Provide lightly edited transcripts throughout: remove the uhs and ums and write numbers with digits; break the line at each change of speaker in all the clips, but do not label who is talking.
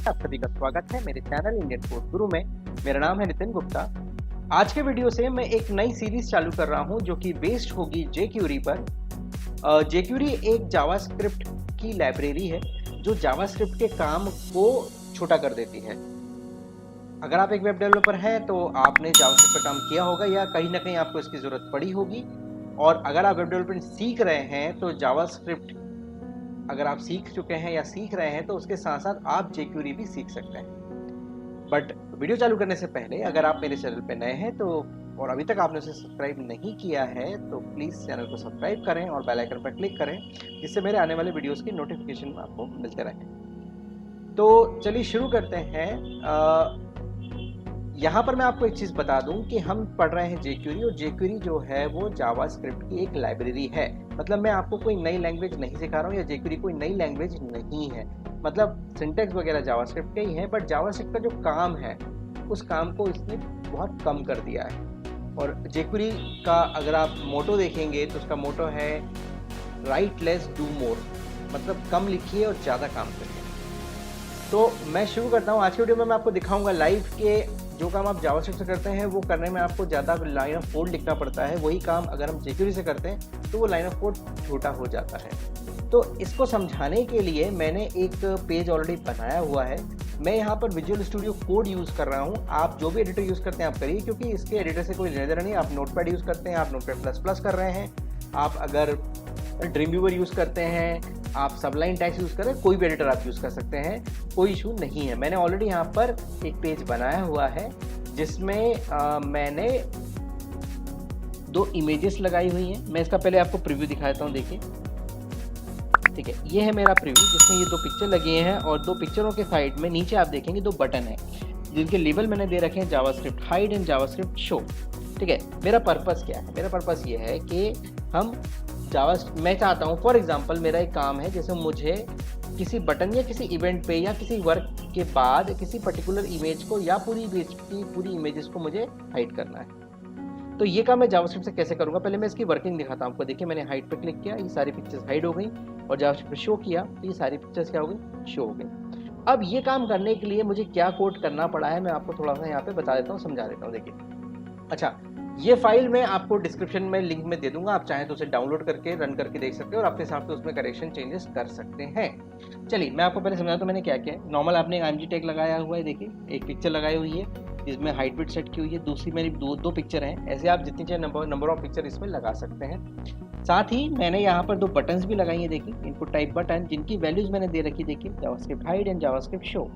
आप सभी का स्वागत है मेरे चैनल इंडियन कोड गुरु में। मेरा नाम है नितिन गुप्ता। आज के वीडियो से मैं एक नई सीरीज चालू कर रहा हूं जो कि बेस्ड होगी jQuery पर। jQuery एक जावास्क्रिप्ट की लाइब्रेरी है जो जावास्क्रिप्ट के काम को छोटा कर देती है। अगर आप एक वेब डेवलपर हैं तो आपने जावास्क्रिप्ट पर काम किया होगा या कहीं ना कहीं आपको इसकी ज़रूरत पड़ी होगी। और अगर आप वेब डेवलपमेंट सीख रहे हैं तो जावास्क्रिप्ट अगर आप सीख चुके हैं या सीख रहे हैं तो उसके साथ साथ आप jQuery भी सीख सकते हैं। बट वीडियो चालू करने से पहले अगर आप मेरे चैनल पे नए हैं तो और अभी तक आपने उसे सब्सक्राइब नहीं किया है तो प्लीज़ चैनल को सब्सक्राइब करें और बेल आइकन पर क्लिक करें जिससे मेरे आने वाले वीडियोस की नोटिफिकेशन आपको मिलते रहें। तो चलिए शुरू करते हैं। यहाँ पर मैं आपको एक चीज़ बता दूं कि हम पढ़ रहे हैं jQuery और jQuery जो है वो जावास्क्रिप्ट की एक लाइब्रेरी है। मतलब मैं आपको कोई नई लैंग्वेज नहीं सिखा रहा हूँ या jQuery कोई नई लैंग्वेज नहीं है। मतलब सिंटैक्स वगैरह जावास्क्रिप्ट के ही है, बट जावास्क्रिप्ट का जो काम है उस काम को इसने बहुत कम कर दिया है। और jQuery का अगर आप मोटो देखेंगे तो उसका मोटो है राइट लेस डू मोर, मतलब कम लिखिए और ज़्यादा काम करिए। तो मैं शुरू करता हूँ। आज की वीडियो में मैं आपको दिखाऊंगा लाइव के जो काम आप जावास्क्रिप्ट से करते हैं वो करने में आपको ज़्यादा लाइन ऑफ कोड लिखना पड़ता है। वही काम अगर हम jQuery से करते हैं तो वो लाइन ऑफ कोड छोटा हो जाता है। तो इसको समझाने के लिए मैंने एक पेज ऑलरेडी बनाया हुआ है। मैं यहाँ पर विजुअल स्टूडियो कोड यूज़ कर रहा हूँ। आप जो भी एडिटर यूज़ करते हैं आप करिए, क्योंकि इसके एडिटर से कोई लेना देना नहीं। आप नोटपैड यूज़ करते हैं, आप नोटपैड प्लस प्लस कर रहे हैं, आप अगर ड्रीमवीवर यूज़ करते हैं, आप सबलाइन टेक्स्ट यूज़ करें, कोई भी एडिटर आप यूज़ कर सकते हैं, कोई इशू नहीं है। मैंने ऑलरेडी यहाँ पर एक पेज बनाया हुआ है जिसमें मैंने 2 इमेजेस लगाई हुई हैं। मैं इसका पहले आपको प्रीव्यू दिखा देता हूँ, देखिए। ठीक है, ये है मेरा प्रीव्यू जिसमें ये 2 पिक्चर लगे हैं और 2 पिक्चरों के साइड में नीचे आप देखेंगे 2 बटन हैं जिनके लेबल मैंने दे रखे हैं JavaScript hide and JavaScript show. ठीक है, मेरा पर्पस क्या है? मेरा पर्पस ये है कि मैं चाहता हूँ, फॉर एग्जांपल मेरा एक काम है जैसे मुझे किसी बटन या किसी इवेंट पे या किसी वर्क के बाद किसी पर्टिकुलर इमेज को या पूरी इमेजेस को मुझे हाइड करना है। तो ये काम मैं जावास्क्रिप्ट से कैसे करूँगा? पहले मैं इसकी वर्किंग दिखाता हूँ आपको। देखिए, मैंने हाइड पे क्लिक किया, ये सारी पिक्चर्स हाइड हो गई, और जावास्क्रिप्ट पे शो किया तो ये सारी पिक्चर्स क्या हो गई? शो हो गई। अब ये काम करने के लिए मुझे क्या कोड करना पड़ा है मैं आपको थोड़ा सा यहाँ पे बता देता हूँ, समझा देता हूँ। देखिए, अच्छा, ये फाइल मैं आपको डिस्क्रिप्शन में लिंक में दे दूंगा, आप चाहें तो उसे डाउनलोड करके रन करके देख सकते हैं और अपने हिसाब से उसमें करेक्शन चेंजेस कर सकते हैं। चलिए मैं आपको पहले समझाता हूँ मैंने क्या किया है। नॉर्मल आपने IMG टैग लगाया हुआ है, देखिए एक पिक्चर लगाई हुई है जिसमें हाइट बिट सेट की हुई है, दूसरी मेरी दो पिक्चर हैं। ऐसे आप जितनी चाहे नंबर ऑफ पिक्चर इसमें लगा सकते हैं। साथ ही मैंने यहाँ पर 2 बटन्स भी लगाई है, देखिए इनपुट टाइप बटन, जिनकी वैल्यूज मैंने दे रखी, देखिए JavaScript hide and JavaScript show.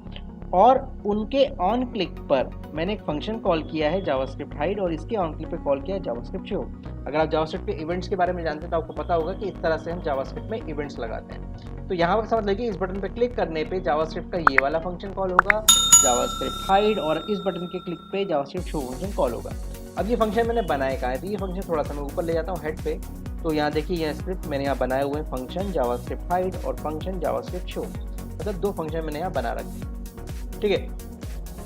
और उनके ऑन क्लिक पर मैंने एक फंक्शन कॉल किया है जावास्क्रिप्ट हाइड और इसके ऑन क्लिक पे कॉल किया है जावास्क्रिप्ट शो। अगर आप जावास्क्रिप्ट के इवेंट्स के बारे में जानते हैं तो आपको पता होगा कि इस तरह से हम जावास्क्रिप्ट में इवेंट्स लगाते हैं। तो यहाँ पर समझ लीजिए, इस बटन पे क्लिक करने पे जावास्क्रिप्ट का ये वाला फंक्शन कॉल होगा जावास्क्रिप्ट हाइड, और इस बटन के क्लिक पे जावास्क्रिप्ट शो फंक्शन कॉल होगा। अब ये फंक्शन मैंने बनाया कहाँ है? तो ये फंक्शन थोड़ा सा मैं ऊपर ले जाता हूँ हेड पे, तो यहाँ देखिए यह स्क्रिप्ट मैंने यहाँ बनाए हुए हैं, फंक्शन जावास्क्रिप्ट हाइड और फंक्शन जावास्क्रिप्ट शो, मतलब 2 फंक्शन मैंने यहाँ बना रखे। ठीक है,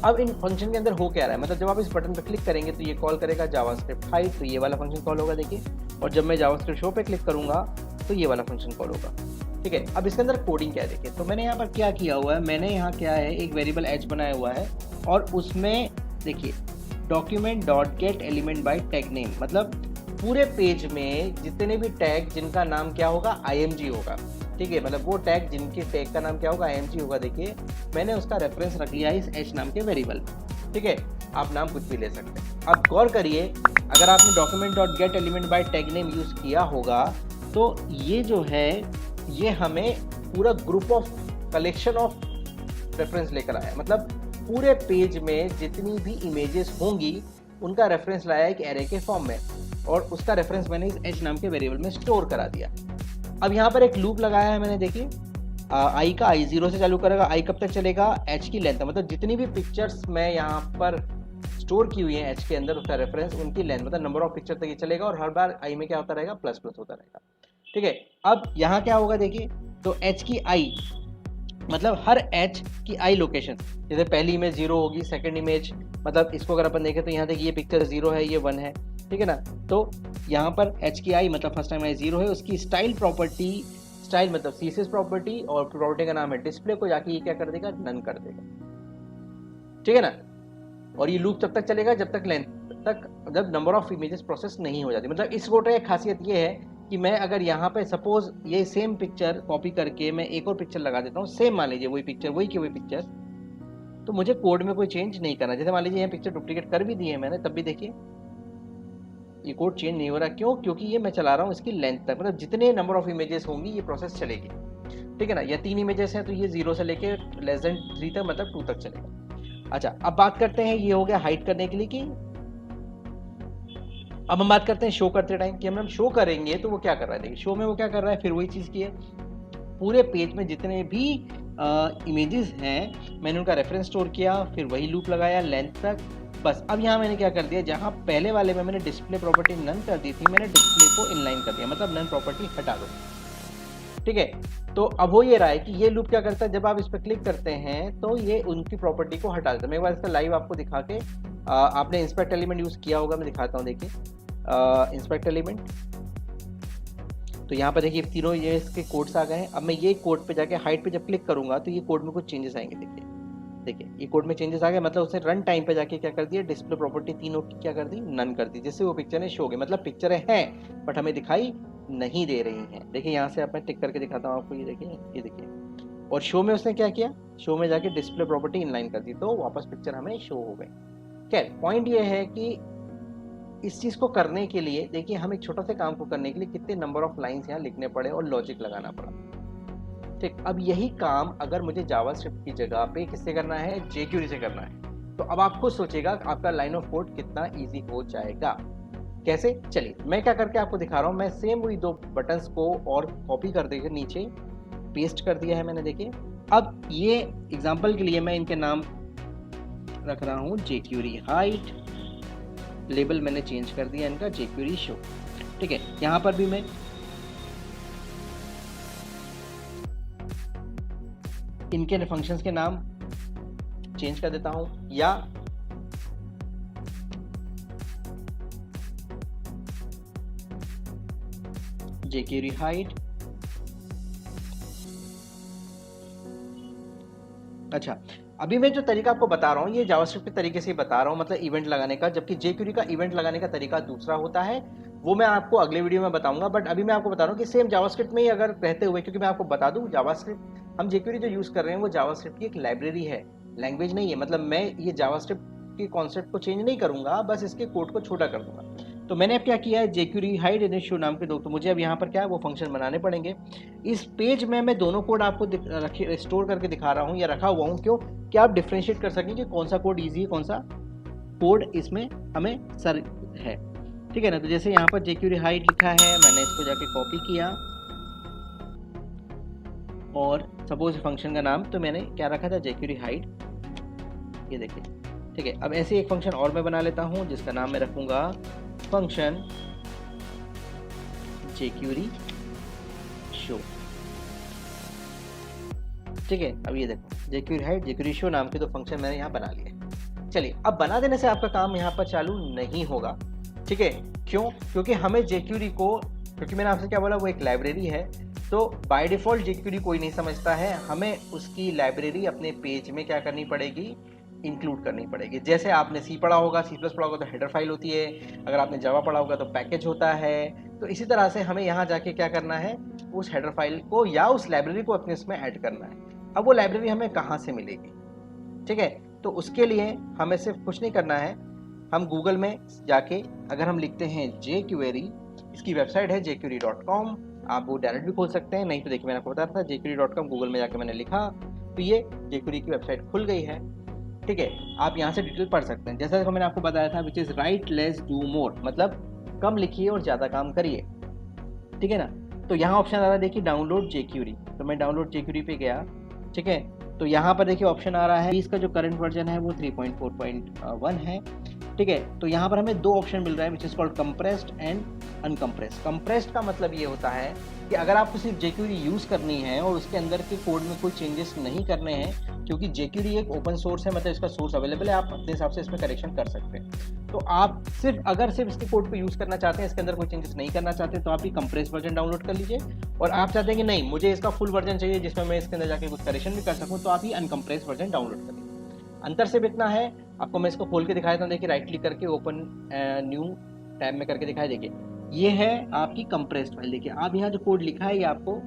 अब इन फंक्शन के अंदर हो क्या रहा है? मतलब जब आप इस बटन पर क्लिक करेंगे तो ये कॉल करेगा जावास्क्रिप्ट हाइड, तो ये वाला फंक्शन कॉल होगा, देखिए। और जब मैं जावास्क्रिप्ट शो पे क्लिक करूंगा तो ये वाला फंक्शन कॉल होगा। ठीक है, अब इसके अंदर कोडिंग क्या है देखिए। तो मैंने यहाँ पर क्या किया हुआ है, मैंने यहाँ क्या है एक वेरिएबल h बनाया हुआ है और उसमें देखिए document dot gate element by tag name, मतलब पूरे पेज में जितने भी टैग जिनका नाम क्या होगा? IMG होगा। ठीक है, मतलब वो टैग जिनके टैग का नाम क्या होगा? IMG होगा। देखिए मैंने उसका रेफरेंस रख लिया इस h नाम के वेरिएबल। ठीक है, आप नाम कुछ भी ले सकते हैं। अब गौर करिए, अगर आपने document dot gate element by tag name use किया होगा तो ये जो है ये हमें पूरा group of collection of reference लेकर आया। मतलब पूरे पेज में जितनी भी इमेजेस होंगी उनका रेफरेंस लाया एक एरे के फॉर्म में, और उसका रेफरेंस मैंने इस h नाम के वेरिएबल में स्टोर करा दिया। अब यहाँ पर एक लूप लगाया है मैंने, देखिए i का i 0 से चालू करेगा। i कब तक चलेगा? h की लेंथ, मतलब जितनी भी पिक्चर्स मैं यहाँ पर स्टोर की हुई है h के अंदर उसका रेफरेंस उनकी लेंथ, मतलब नंबर ऑफ पिक्चर तक ये चलेगा, और हर बार i में क्या होता रहेगा? प्लस प्लस होता रहेगा। ठीक है, अब यहाँ क्या होगा देखिए, तो h की i मतलब हर h की i लोकेशन, जैसे पहली इमेज 0 होगी, सेकंड इमेज, मतलब इसको अगर अपन देखें तो यहाँ देखिए ये पिक्चर 0 है, ये 1 है। ठीक है ना, तो यहाँ पर h की i मतलब फर्स्ट टाइम i 0 है, उसकी स्टाइल स्टाइल मतलब CSS प्रॉपर्टी और प्रॉपर्टी का नाम है डिस्प्ले को जाके ये क्या कर देगा, नन कर देगा, ठीक है ना। और ये लूप तब तक चलेगा जब तक लेंथ तक, जब नंबर ऑफ इमेजेस प्रोसेस नहीं हो जाती। मतलब इस कोड की खासियत ये है कि मैं अगर यहाँ पे सपोज ये सेम पिक्चर कॉपी करके मैं एक और पिक्चर लगा देता हूँ, सेम मान लीजिए वही पिक्चर, वही की वही पिक्चर, तो मुझे कोड में कोई चेंज नहीं करना। जैसे मान लीजिए यहाँ पिक्चर डुप्लीकेट कर भी दी है मैंने, तब भी देखिए ये कोड चेंज नहीं हो रहा। क्यों? क्योंकि ये मैं चला रहा हूँ इसकी लेंथ तक, मतलब जितने नंबर ऑफ इमेजेस होंगी ये प्रोसेस चलेगी, ठीक है ना। या 3 इमेजेस हैं तो ये 0 से लेके <3 तक मतलब 2 तक चलेगा। अच्छा, अब बात करते हैं, ये हो गया हाइड करने के लिए कि अब हम बात करते हैं शो करते टाइम कि हम शो करेंगे तो वो क्या कर रहा है। देखिए शो में वो क्या कर रहा है, फिर वही चीज़ की है, पूरे पेज में जितने भी इमेजेस हैं मैंने उनका रेफरेंस स्टोर किया, फिर वही लूप लगाया लेंथ तक, बस। अब यहाँ मैंने क्या कर दिया, जहाँ पहले वाले में मैंने डिस्प्ले प्रॉपर्टी नन कर दी थी, मैंने डिस्प्ले को इनलाइन कर दिया, मतलब नन प्रॉपर्टी हटा दो, ठीक है। तो अब हो ये रहा है कि ये लूप क्या करता है, जब आप इस पर क्लिक करते हैं तो ये उनकी प्रॉपर्टी को हटा देता है। मैं एक बार इसका लाइव आपको दिखा के, आपने इंस्पेक्ट एलिमेंट यूज़ किया होगा, मैं दिखाता हूँ। देखिए इंस्पेक्ट एलिमेंट, तो यहाँ पर देखिए तीनों ये इसके कोड्स आ गए हैं। अब मैं ये कोड पे जाके हाइड पे जब क्लिक करूंगा तो ये कोड में कुछ चेंजेस आएंगे। देखिए ये कोड में चेंजेस आ गए, मतलब उसने रन टाइम पे जाके क्या कर दिया, डिस्प्ले प्रॉपर्टी तीनों की क्या कर दी, नन कर दी, जिससे वो पिक्चरें शो हो गई। मतलब पिक्चरें हैं बट हमें दिखाई नहीं दे रही हैं। देखिए यहाँ से आप मैं टिक करके दिखाता हूँ आपको, ये देखिए, ये देखिए। और शो में उसने क्या किया, शो में जाके डिस्प्ले प्रॉपर्टी इनलाइन कर दी, तो वापस पिक्चर हमें शो हो गई। खैर पॉइंट ये है कि इस चीज़ को करने के लिए देखिए हम एक छोटा सा काम को करने के लिए कितने नंबर ऑफ लाइंस यहाँ लिखने पड़े और लॉजिक लगाना पड़ा, ठीक। अब यही काम अगर मुझे जावास्क्रिप्ट की जगह पे किससे करना है, jQuery से करना है, तो अब आप खुद सोचेगा आपका लाइन ऑफ कोड कितना इजी हो जाएगा। कैसे, चलिए मैं क्या करके आपको दिखा रहा हूँ। मैं सेम वही 2 बटन्स को और कॉपी कर देकर नीचे पेस्ट कर दिया है मैंने, देखिए। अब ये एग्जाम्पल के लिए मैं इनके नाम रख रहा हूँ jQuery हाइट, लेबल मैंने चेंज कर दिया इनका jQuery शो, ठीक है। यहाँ पर भी मैं इनके फंक्शंस के नाम चेंज कर देता हूं, या jQuery हाइट। अच्छा, अभी मैं जो तरीका आपको बता रहा हूँ ये जावास्क्रिप्ट के तरीके से बता रहा हूँ, मतलब इवेंट लगाने का, जबकि jQuery का इवेंट लगाने का तरीका दूसरा होता है, वो मैं आपको अगले वीडियो में बताऊंगा। बट अभी मैं आपको बता रहा हूँ कि सेम जावास्क्रिप्ट में ही अगर रहते हुए, क्योंकि मैं आपको बता दूं जावास्क्रिप्ट हम jQuery जो यूज़ कर रहे हैं वो जावास्क्रिप्ट की एक लाइब्रेरी है, लैंग्वेज नहीं है। मतलब मैं ये जावास्क्रिप्ट के कॉन्सेप्ट को चेंज नहीं करूंगा, बस इसके कोड को छोटा कर दूंगा। तो मैंने अब क्या किया है, jQuery हाइड इनिट शो नाम के दो, तो मुझे अब यहाँ पर क्या है वो फंक्शन बनाने पड़ेंगे। इस पेज में मैं दोनों कोड आपको स्टोर करके दिखा रहा हूँ या रखा हुआ हूँ, क्यों कि आप डिफ्रेंशिएट कर सकें कि कौन सा कोड ईजी है, कौन सा कोड इसमें हमें सर है, ठीक है ना। तो जैसे यहाँ पर jQuery हाइड लिखा है, मैंने इसको जाके कॉपी किया और सपोज फंक्शन का नाम तो मैंने क्या रखा था, jQuery हाइड, ये देखिए, ठीक है। अब ऐसे एक फंक्शन और मैं बना लेता हूँ जिसका नाम मैं रखूंगा फंक्शन jQuery शो, ठीक है। अब ये देखो jQuery हाइड jQuery शो नाम के 2 फंक्शन मैंने यहाँ बना लिए। चलिए, अब बना देने से आपका काम यहाँ पर चालू नहीं होगा, ठीक है। क्यों? क्योंकि हमें jQuery को, क्योंकि मैंने आपसे क्या बोला वो एक लाइब्रेरी है, तो बाय डिफॉल्ट jQuery कोई नहीं समझता है, हमें उसकी लाइब्रेरी अपने पेज में क्या करनी पड़ेगी, इंक्लूड करनी पड़ेगी। जैसे आपने C पढ़ा होगा, C+ पढ़ा होगा तो हेडर फाइल होती है, अगर आपने जावा पढ़ा होगा तो पैकेज होता है। तो इसी तरह से हमें यहाँ जाके क्या करना है, उस हेडर फाइल को या उस लाइब्रेरी को अपने इसमें ऐड करना है। अब वो लाइब्रेरी हमें कहाँ से मिलेगी, ठीक है। तो उसके लिए हमें सिर्फ कुछ नहीं करना है, हम गूगल में जाके अगर हम लिखते हैं jQuery, इसकी वेबसाइट है jQuery.com, आप वो डायरेक्ट भी खोल सकते हैं, नहीं तो देखिए मैंने आपको बताया था jQuery.com, गूगल में जाके मैंने लिखा तो ये jQuery की वेबसाइट खुल गई है, ठीक है। आप यहाँ से डिटेल पढ़ सकते हैं, जैसा मैंने आपको बताया था, which is right less do more, मतलब कम लिखिए और ज़्यादा काम करिए, ठीक है ना। तो यहाँ ऑप्शन आ रहा है देखिए डाउनलोड jQuery, तो मैं डाउनलोड jQuery पे गया, ठीक है। तो यहाँ पर देखिए ऑप्शन आ रहा है, इसका जो करंट वर्जन है वो 3.4.1 है, ठीक है। तो यहाँ पर हमें दो ऑप्शन मिल रहा है which is called compressed and uncompressed. Compressed का मतलब ये होता है कि अगर आपको सिर्फ jQuery यूज़ करनी है और उसके अंदर के कोड में कोई चेंजेस नहीं करने हैं, क्योंकि jQuery एक ओपन सोर्स है, मतलब इसका सोर्स अवेलेबल है, आप अपने हिसाब से इसमें करेक्शन कर सकते हैं। तो आप अगर सिर्फ इसके कोड को यूज़ करना चाहते हैं, इसके अंदर कोई चेंजेस नहीं करना चाहते, तो आप ये कंप्रेस वर्जन डाउनलोड कर लीजिए। और आप चाहते हैं कि नहीं मुझे इसका फुल वर्जन चाहिए जिसमें मैं इसके अंदर जाके कुछ करेक्शन भी कर सकूँ, तो आप ये अनकंप्रेस वर्जन डाउनलोड करिए। अंतर सिर्फ इतना है, आपको मैं इसको खोल के दिखाया था, देखिए राइट क्लिक करके ओपन न्यू टैब में करके दिखाया, देखिए ये है आपकी कंप्रेस्ड फाइल। देखिए आप यहाँ जो कोड लिखा है ये आपको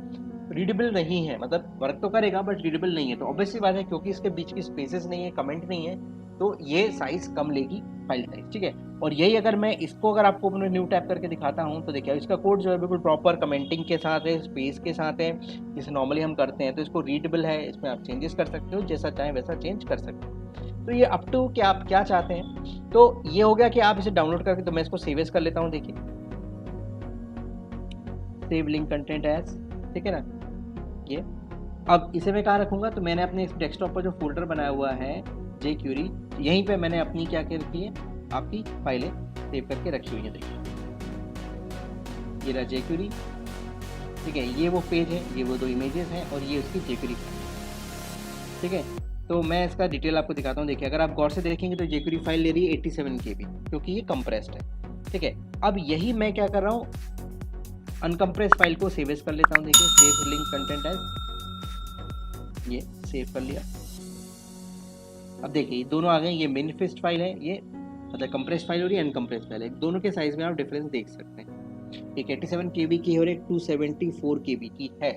रीडेबल नहीं है, मतलब वर्क तो करेगा बट रीडेबल नहीं है। तो ऑब्वियस सी बात है, क्योंकि इसके बीच की स्पेसेस नहीं है, कमेंट नहीं है, तो ये साइज कम लेगी फाइल साइज, ठीक है। और यही अगर मैं इसको अगर आपको अपने न्यू टैब करके दिखाता हूँ तो देखिए इसका कोड जो है बिल्कुल प्रॉपर कमेंटिंग के साथ है, स्पेस के साथ है, जिसे नॉर्मली हम करते हैं। तो इसको रीडेबल है, इसमें आप चेंजेस कर सकते हो, जैसा चाहें वैसा चेंज कर सकते हो। तो ये अप टू कि आप क्या चाहते हैं। तो ये हो गया कि आप इसे डाउनलोड करके, तो मैं इसको सेव एज कर लेता हूँ, देखिए सेव लिंक कंटेंट एज, ठीक है ना। ये अब इसे मैं कहाँ रखूँगा, तो मैंने अपने डेस्कटॉप पर जो फोल्डर बनाया हुआ है jQuery, यहीं पे मैंने अपनी क्या क्या रखी है, आपकी फाइलें सेव करके रखी हुई है। देखिए ये रहा jQuery, ठीक है, ये वो पेज है, ये वो दो इमेजेस हैं और ये उसकी jQuery फाइल, ठीक है। तो मैं इसका डिटेल आपको दिखाता हूँ। देखिए अगर आप गौर से देखेंगे तो jQuery फाइल ले रही है 87 KB, क्योंकि ये कंप्रेस्ड है, ठीक है। अब यही मैं क्या कर रहा हूँ, अनकंप्रेस फाइल को सेव एज कर लेता हूँ। देखिए सेव लिंक कंटेंट एज, ये सेव कर लिया। अब देखिए दोनों आ गए, ये मैनिफेस्ट फाइल है, ये मतलब कंप्रेस फाइल और ये अनकंप्रेस फाइल है। दोनों के साइज में आप डिफरेंस देख सकते हैं, एक 87 KB की है और एक 274 KB की है,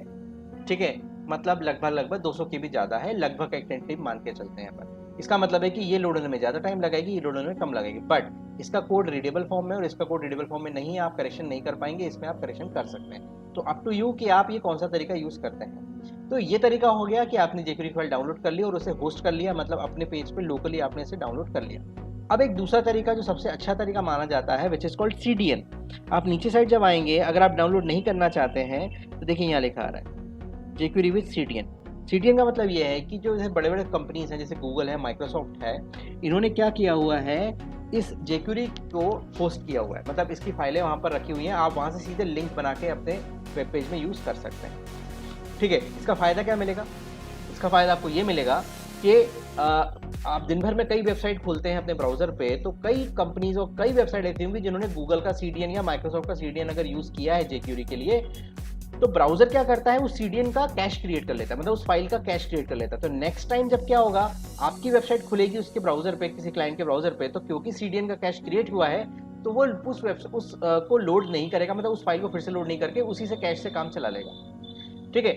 ठीक है। मतलब लगभग 200 KB ज़्यादा है, लगभग एक्सटेंटिव मान के चलते हैं पर। इसका मतलब है कि ये लोड होने में ज़्यादा टाइम लगेगी, ये लोड होने में कम लगेगी, बट इसका कोड रीडेबल फॉर्म में और इसका कोड रीडेबल फॉर्म में नहीं है, आप करेक्शन नहीं कर पाएंगे, इसमें आप करेक्शन कर सकते हैं। तो अप टू यू कि आप ये कौन सा तरीका यूज़ करते हैं। तो ये तरीका हो गया कि आपने jQuery फाइल डाउनलोड कर ली और उसे होस्ट कर लिया, मतलब अपने पेज पे लोकली आपने इसे डाउनलोड कर लिया। अब एक दूसरा तरीका जो सबसे अच्छा तरीका माना जाता है विच इज कॉल्ड CDN। आप नीचे साइड जब आएंगे, अगर आप डाउनलोड नहीं करना चाहते हैं तो देखिए यहाँ लिखा आ रहा है jQuery विद CDN। CDN का मतलब ये है कि जो बड़े बड़े कंपनीज हैं जैसे गूगल है, माइक्रोसॉफ्ट है, इन्होंने क्या किया हुआ है, इस jQuery को होस्ट किया हुआ है, मतलब इसकी फाइलें वहाँ पर रखी हुई हैं, आप वहाँ से सीधे लिंक बना के अपने वेब पेज में यूज़ कर सकते हैं, ठीक है। इसका फ़ायदा क्या मिलेगा, इसका फ़ायदा आपको ये मिलेगा कि आप दिन भर में कई वेबसाइट खोलते हैं अपने ब्राउज़र पे, तो कई कंपनीज और कई वेबसाइट ऐसी होंगी जिन्होंने गूगल का CDN या माइक्रोसॉफ्ट का CDN अगर यूज़ किया है jQuery के लिए, तो ब्राउज़र क्या करता है, उस CDN का कैश क्रिएट कर लेता है, मतलब उस फाइल का कैश क्रिएट कर लेता है। तो नेक्स्ट टाइम जब क्या होगा, आपकी वेबसाइट खुलेगी उसके ब्राउज़र पे, किसी क्लाइंट के ब्राउज़र पे, तो क्योंकि CDN का कैश क्रिएट हुआ है, तो वो उस को लोड नहीं करेगा, मतलब उस फाइल को फिर से लोड नहीं करके उसी से कैश से काम चला लेगा, ठीक है।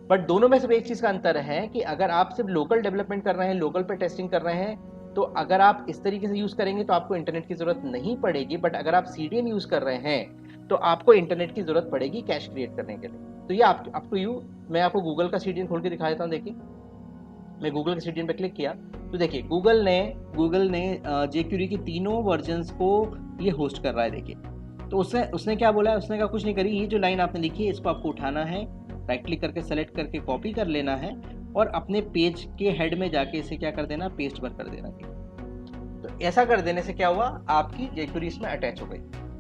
बट दोनों में सिर्फ एक चीज़ का अंतर है कि अगर आप सिर्फ लोकल डेवलपमेंट कर रहे हैं, लोकल पे टेस्टिंग कर रहे हैं, तो अगर आप इस तरीके से यूज़ करेंगे तो आपको इंटरनेट की ज़रूरत नहीं पड़ेगी। बट अगर आप CDN यूज़ कर रहे हैं तो आपको इंटरनेट की ज़रूरत पड़ेगी कैश क्रिएट करने के लिए। तो ये अप टू यू। मैं आपको गूगल का CDN खोल के दिखा देता हूँ। देखिए मैं गूगल के CDN पे क्लिक किया तो देखिए गूगल ने jQuery की तीनों वर्जन्स को ये होस्ट कर रहा है। देखिए तो उसने क्या बोला है, उसने कहा कुछ नहीं करी, ये जो लाइन आपने लिखी है इसको आपको उठाना है, राइट क्लिक करके सेलेक्ट करके कॉपी कर लेना है और अपने पेज के हेड में जाके इसे क्या कर देना, पेस्ट पर कर देना। तो ऐसा कर देने से क्या हुआ, आपकी jQuery इसमें अटैच हो गई।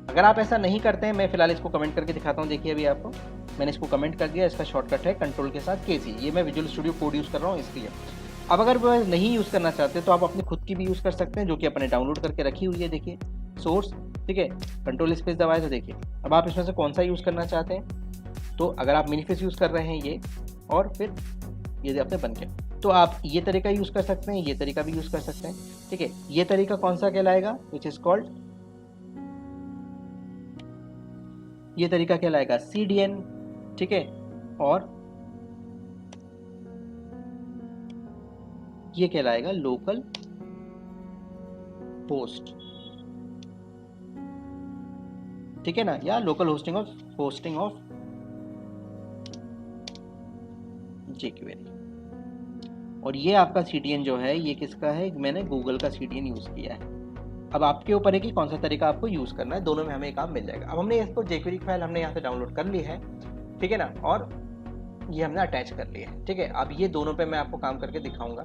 अगर आप ऐसा नहीं करते हैं, मैं फिलहाल इसको कमेंट करके दिखाता हूँ। देखिए अभी आपको मैंने इसको कमेंट कर दिया, इसका शॉर्टकट है कंट्रोल के साथ KC। ये मैं विजुअल स्टूडियो कोड यूज़ कर रहा हूँ इसलिए। अब अगर वो नहीं यूज़ करना चाहते तो आप अपनी खुद की भी यूज़ कर सकते हैं, जो कि अपने डाउनलोड करके रखी हुई है। देखिए सोर्स, ठीक है, कंट्रोल स्पेस दबाए तो देखिए अब आप इसमें से कौन सा यूज़ करना चाहते हैं। तो अगर आप मिनीफेस यूज़ कर रहे हैं ये, और फिर ये अपने बन के, तो आप ये तरीका यूज़ कर सकते हैं, ये तरीका भी यूज़ कर सकते हैं, ठीक है। ये तरीका कौन सा कहलाएगा, विच इज़ कॉल्ड, ये तरीका कहलाएगा CDN, ठीक है। और ये कहलाएगा लोकल होस्ट, ठीक है ना, या लोकल होस्टिंग ऑफ jQuery। और ये आपका CDN जो है ये किसका है, मैंने गूगल का CDN यूज़ किया है। अब आपके ऊपर है कि कौन सा तरीका आपको यूज़ करना है, दोनों में हमें काम मिल जाएगा। अब हमने इसको jQuery फाइल हमने यहाँ से डाउनलोड कर ली है, ठीक है ना, और ये हमने अटैच कर लिया है, ठीक है। अब ये दोनों पे मैं आपको काम करके दिखाऊंगा।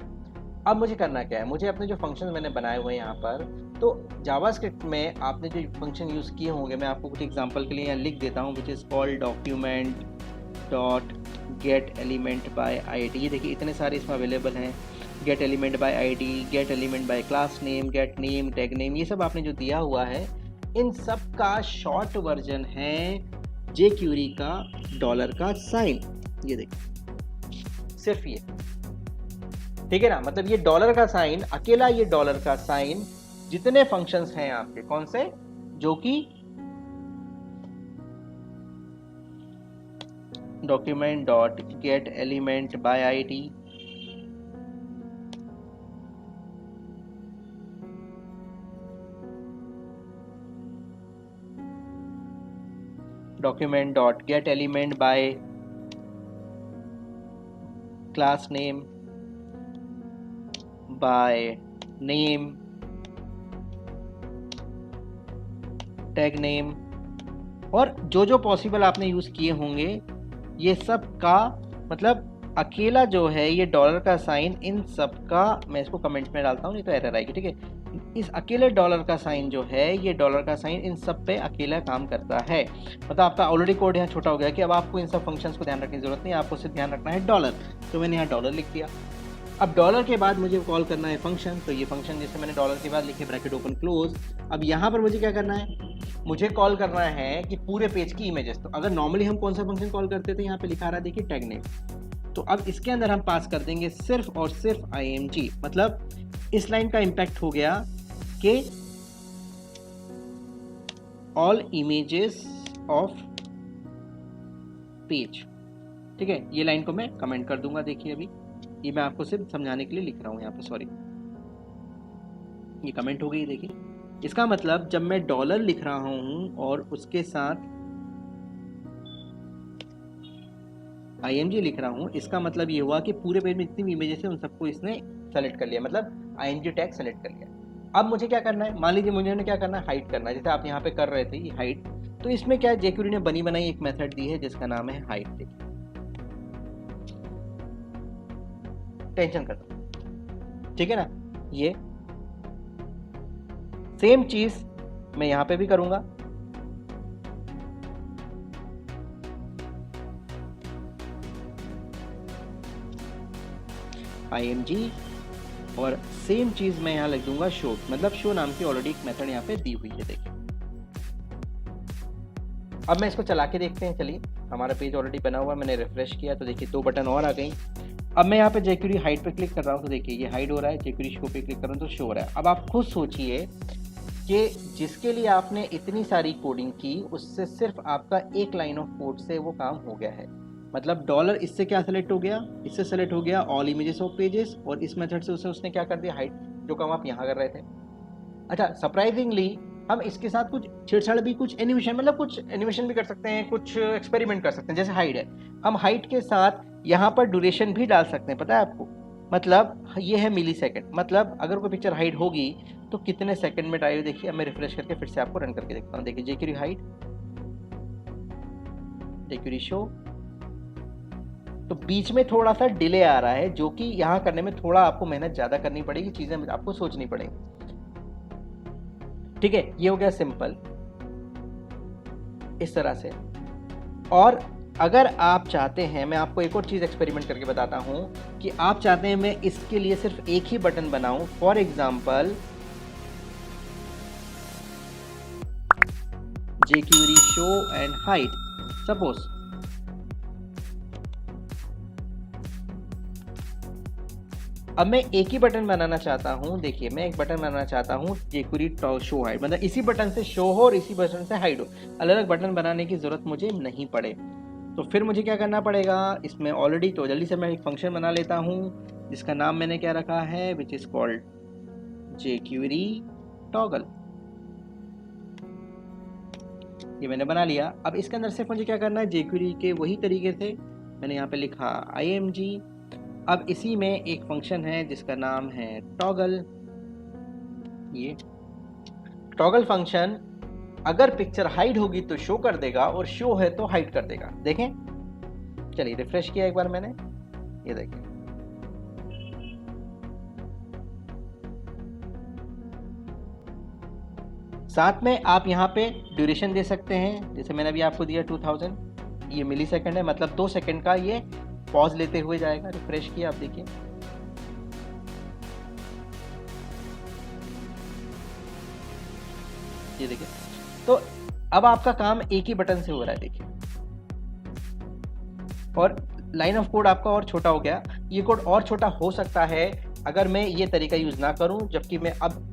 अब मुझे करना क्या है, मुझे अपने जो फंक्शन मैंने बनाए हुए हैं यहाँ पर, तो जावास्क्रिप्ट में आपने जो फंक्शन यूज़ किए होंगे, मैं आपको कुछ एग्जांपल के लिए यहाँ लिख देता हूँ, which is called document dot gate element by ID. ये देखिए इतने सारे इसमें अवेलेबल हैं, gate element by ID, gate element by class name, gate name, tag name, ये सब आपने जो दिया हुआ है, इन सब का शॉर्ट वर्जन है jQuery का डॉलर का साइन। ये देखिए सिर्फ ये, ठीक है ना, मतलब ये डॉलर का साइन, अकेला ये डॉलर का साइन जितने फंक्शंस हैं आपके, कौन से, जो कि document dot gate element by ID, document dot gate element by class name, by name, tag name, और जो जो पॉसिबल आपने यूज किए होंगे, ये सब का मतलब अकेला जो है ये डॉलर का साइन, इन सब का मैं इसको कमेंट में डालता हूँ, नहीं तो एरर आएगी, ठीक है। इस अकेले डॉलर का साइन जो है, ये डॉलर का साइन इन सब पे अकेला काम करता है। मतलब आपका ऑलरेडी कोड यहाँ छोटा हो गया कि अब आपको इन सब फंक्शंस को ध्यान रखने की जरूरत नहीं, आपको सिर्फ ध्यान रखना है डॉलर, तो मैंने यहाँ डॉलर लिख दिया। अब डॉलर के बाद मुझे कॉल करना है फंक्शन, तो ये फंक्शन जैसे मैंने डॉलर के बाद लिखे ब्रैकेट ओपन क्लोज। अब यहाँ पर मुझे क्या करना है, मुझे कॉल करना है कि पूरे पेज की इमेजेस। तो अगर नॉर्मली हम कौन सा फंक्शन कॉल करते थे, यहाँ पे लिखा रहा देखिए टैग नेम, तो अब इसके अंदर हम पास कर देंगे सिर्फ और सिर्फ img। मतलब इस लाइन का इंपैक्ट हो गया कि ऑल इमेजेस ऑफ पेज, ठीक है। ये लाइन को मैं कमेंट कर दूंगा, देखिए अभी ये मैं आपको सिर्फ समझाने के लिए लिख रहा हूं यहाँ पे, सॉरी, ये कमेंट हो गई, देखिए। इसका मतलब जब मैं डॉलर लिख रहा हूं और उसके साथ img लिख रहा हूं, इसका मतलब ये हुआ कि पूरे पेज में जितनी भी इमेजेस है उन सबको इसने सेलेक्ट कर लिया, मतलब img टैग सेलेक्ट कर लिया। अब मुझे क्या करना है, मान लीजिए मुझे क्या करना है, हाइड करना है, जैसे आप यहाँ पे कर रहे थे ये हाइड। तो इसमें क्या है, jQuery ने बनी बनाई एक मेथड दी है जिसका नाम है हाइड। देखिए टेंशन करता हूं, ठीक है ना। ये सेम चीज मैं यहां पे भी करूंगा, img, और सेम चीज मैं यहां लिख दूंगा शो, मतलब शो नाम की ऑलरेडी एक मेथड यहां पे दी हुई है। देखिए अब मैं इसको चला के देखते हैं, चलिए। हमारा पेज ऑलरेडी बना हुआ, मैंने रिफ्रेश किया तो देखिए 2 बटन और आ गई। अब मैं यहाँ पे jQuery हाइड पे क्लिक कर रहा हूँ, तो देखिए ये हाइड हो रहा है, jQuery शो पे क्लिक कर रहा हूँ तो शो हो रहा है। अब आप खुद सोचिए कि जिसके लिए आपने इतनी सारी कोडिंग की, उससे सिर्फ आपका एक लाइन ऑफ कोड से वो काम हो गया है। मतलब डॉलर इससे क्या सेलेक्ट हो गया, इससे सेलेक्ट हो गया ऑल इमेजेस ऑफ पेजेस, और इस मेथड से उसने क्या कर दिया, हाइड, जो काम आप यहाँ कर रहे थे। अच्छा, सरप्राइजिंगली हम इसके साथ कुछ छेड़छाड़ भी, कुछ एनिमेशन, मतलब कुछ एनिमेशन भी कर सकते हैं, कुछ एक्सपेरिमेंट कर सकते हैं। जैसे हाइड है, हम हाइड के साथ यहाँ पर ड्यूरेशन भी डाल सकते हैं, पता है आपको। मतलब ये है मिली सेकेंड, मतलब अगर कोई पिक्चर हाइड होगी तो कितने सेकंड में डालिए। देखिए अब मैं रिफ्रेश करके फिर से आपको रन करके देखता हूँ। देखिए jQuery हाइड, jQuery शो, तो बीच में थोड़ा सा डिले आ रहा है, जो कि यहाँ करने में थोड़ा आपको मेहनत ज़्यादा करनी पड़ेगी, चीज़ें आपको सोचनी पड़ेगी, ठीक है। ये हो गया सिंपल, इस तरह से। और अगर आप चाहते हैं, मैं आपको एक और चीज़ एक्सपेरिमेंट करके बताता हूँ कि आप चाहते हैं मैं इसके लिए सिर्फ एक ही बटन बनाऊं, for example jQuery show and hide, suppose. अब मैं एक ही बटन बनाना चाहता हूं, देखिए मैं एक बटन बनाना चाहता हूं jQuery शो हाइड, मतलब इसी बटन से शो हो और इसी बटन से हाइड हो, अलग अलग बटन बनाने की जरूरत मुझे नहीं पड़े। तो फिर मुझे क्या करना पड़ेगा, इसमें ऑलरेडी, तो जल्दी से मैं एक फंक्शन बना लेता हूं जिसका नाम मैंने क्या रखा है, which is called jQuery toggle. ये मैंने बना लिया। अब इसके अंदर सिर्फ मुझे क्या करना है, jQuery के वही तरीके से मैंने यहाँ पे लिखा img। अब इसी में एक फंक्शन है जिसका नाम है टॉगल। ये टॉगल फंक्शन अगर पिक्चर हाइड होगी तो शो कर देगा, और शो है तो हाइड कर देगा। देखें, चलिए रिफ्रेश किया एक बार मैंने, ये देखें साथ में आप यहाँ पे ड्यूरेशन दे सकते हैं, जैसे मैंने अभी आपको दिया 2000, ये मिली सेकेंड है, मतलब 2 सेकेंड का ये पॉज लेते हुए जाएगा। रिफ्रेश किया, आप देखिए ये देखिए। तो अब आपका काम एक ही बटन से हो रहा है, देखिए, और लाइन ऑफ कोड आपका और छोटा हो गया। ये कोड और छोटा हो सकता है अगर मैं ये तरीका यूज ना करूं, जबकि मैं अब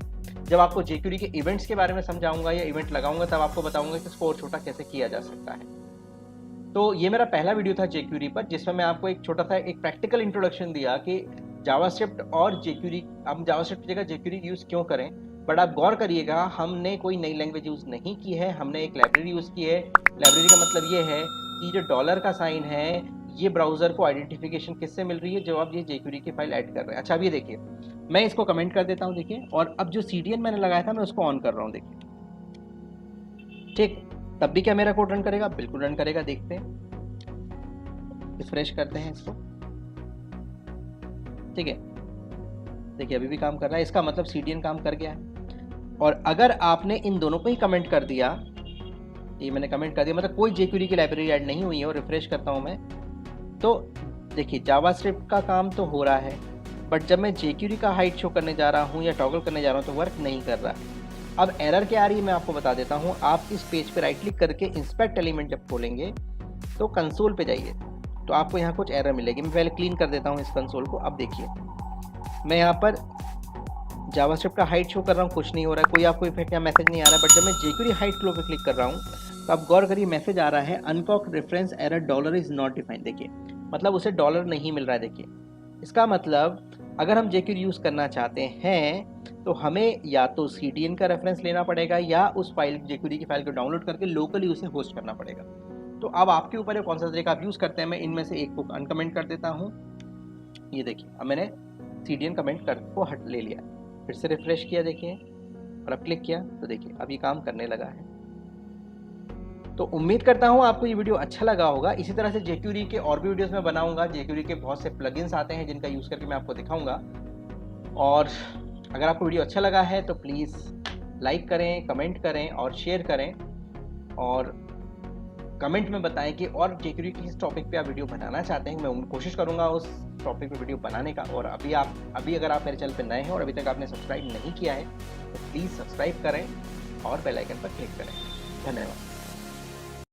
जब आपको jQuery के इवेंट्स के बारे में समझाऊंगा या इवेंट लगाऊंगा तब आपको बताऊंगा कि इसको और छोटा कैसे किया जा सकता है। तो ये मेरा पहला वीडियो था jQuery पर, जिसमें मैं आपको एक छोटा सा एक प्रैक्टिकल इंट्रोडक्शन दिया कि जावास्क्रिप्ट और jQuery, हम जावास्क्रिप्ट की जगह jQuery यूज क्यों करें। बट आप गौर करिएगा, हमने कोई नई लैंग्वेज यूज नहीं की है, हमने एक लाइब्रेरी यूज की है। लाइब्रेरी का मतलब ये है कि जो डॉलर का साइन है, ये ब्राउजर को आइडेंटिफिकेशन किससे मिल रही है, जब आप ये jQuery की फाइल ऐड कर रहे हैं। अच्छा, अब ये देखिए, मैं इसको कमेंट कर देता हूँ, देखिए, और अब जो CDN मैंने लगाया था मैं उसको ऑन कर रहा हूँ, देखिए, ठीक। तब भी क्या मेरा कोड रन करेगा? बिल्कुल रन करेगा। देखते हैं, रिफ्रेश करते हैं इसको, ठीक है, देखिए अभी भी काम कर रहा है। इसका मतलब CDN काम कर गया है। और अगर आपने इन दोनों को ही कमेंट कर दिया, ये मैंने कमेंट कर दिया, मतलब कोई jQuery की लाइब्रेरी ऐड नहीं हुई है, और रिफ्रेश करता हूँ मैं, तो देखिए जावास्क्रिप्ट का काम तो हो रहा है, बट जब मैं jQuery का हाइट शो करने जा रहा हूँ या टॉगल करने जा रहा हूँ तो वर्क नहीं कर रहा है। अब एरर क्या आ रही है मैं आपको बता देता हूँ। आप इस पेज पे राइट क्लिक करके इंस्पेक्ट एलिमेंट जब खोलेंगे तो कंसोल पे जाइए, तो आपको यहाँ कुछ एरर मिलेगी। मैं पहले क्लीन कर देता हूँ इस कंसोल को। अब देखिए, मैं यहाँ पर जावास्क्रिप्ट का हाइट शो कर रहा हूँ, कुछ नहीं हो रहा है, कोई आपको इफेक्ट या मैसेज नहीं आ रहा है। बट जब मैं jQuery हाइट फ्लो पे क्लिक कर रहा हूँ तो आप गौर करिए, मैसेज आ रहा है uncaught reference error dollar is not defined. देखिए, मतलब उसे डॉलर नहीं मिल रहा है। देखिए, इसका मतलब अगर हम jQuery यूज़ करना चाहते हैं तो हमें या तो CDN का रेफरेंस लेना पड़ेगा या उस फाइल jQuery की फाइल को डाउनलोड करके लोकली उसे होस्ट करना पड़ेगा। तो अब आपके ऊपर है कौन सा तरीका आप यूज़ करते हैं। मैं इनमें से एक को अनकमेंट कर देता हूँ। ये देखिए, अब मैंने CDN कमेंट कर को हट ले लिया, फिर से रिफ्रेश किया, देखिए, और अब क्लिक किया तो देखिए अब ये काम करने लगा है। तो उम्मीद करता हूँ आपको ये वीडियो अच्छा लगा होगा। इसी तरह से jQuery के और भी वीडियोस मैं बनाऊंगा। jQuery के बहुत से प्लगइन्स आते हैं जिनका यूज़ करके मैं आपको दिखाऊंगा। और अगर आपको वीडियो अच्छा लगा है तो प्लीज़ लाइक करें, कमेंट करें और शेयर करें, और कमेंट में बताएं कि और jQuery की किस टॉपिक पे आप वीडियो बनाना चाहते हैं। मैं कोशिश करूंगा उस टॉपिक पे वीडियो बनाने का। और अभी अगर आप मेरे चैनल पे नए हैं और अभी तक आपने सब्सक्राइब नहीं किया है तो प्लीज़ सब्सक्राइब करें और बेल आइकन पर क्लिक करें। धन्यवाद।